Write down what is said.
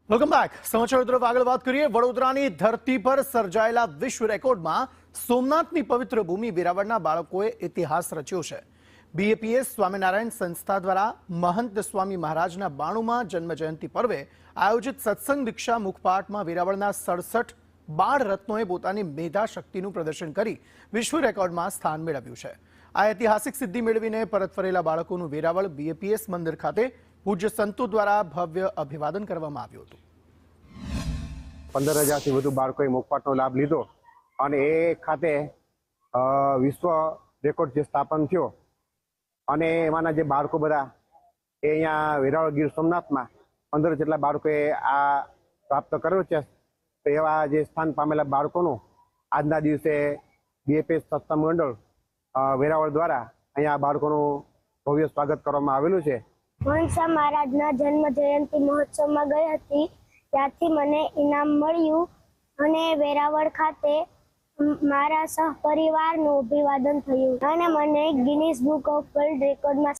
Welcome back. સમાચાર તરફ આગળ વાત કરીએ. વડોદરાની ધરતી પર સર્જાયેલા વિશ્વ રેકોર્ડમાં સોમનાથની પવિત્ર ભૂમિ વેરાવળના બાળકોએ ઇતિહાસ રચ્યો છે. બીએપીએસ સ્વામિનારાયણ સંસ્થા દ્વારા મહંત સ્વામી મહારાજના 92મા જન્મજયંતિ પર્વે આયોજિત સત્સંગ દીક્ષા મુખપાઠમાં વેરાવળના 67 બાળ રત્નોએ પોતાની મેધા શક્તિનું પ્રદર્શન કરી વિશ્વ રેકોર્ડમાં સ્થાન મેળવ્યું છે. આ ઐતિહાસિક સિદ્ધિ મેળવીને પરત ફરેલા બાળકોનું વેરાવળ બીએપીએસ મંદિર ખાતે પૂજ્ય સંતો દ્વારા ભવ્ય અભિવાદન કરવામાં આવ્યું હતું. 15,000 થી વધુ બાળકોએ મુખપાઠનો લાભ લીધો અને એ ખાતે વિશ્વ રેકોર્ડ જે સ્થાપન થયો અને એમાંના જે બાળકો બધા એ અહીંયા વેરાવળ ગીર સોમનાથમાં 15 જેટલા બાળકોએ આ પ્રાપ્ત કર્યો છે. તો એવા જે સ્થાન પામેલા બાળકોનું આજના દિવસે બીએપીએસ સત્સંગ મંડળ વેરાવળ દ્વારા અહીંયા બાળકોનું ભવ્ય સ્વાગત કરવામાં આવેલું છે. મહંસા મહારાજના જન્મ જયંતિ મહોત્સવમાં ગઈ હતી, ત્યાંથી મને ઇનામ મળ્યું અને વેરાવળ ખાતે મારા સહપરિવારનું અભિવાદન થયું અને મને ગિનીસ બુક ઓફ વર્લ્ડ રેકોર્ડમાં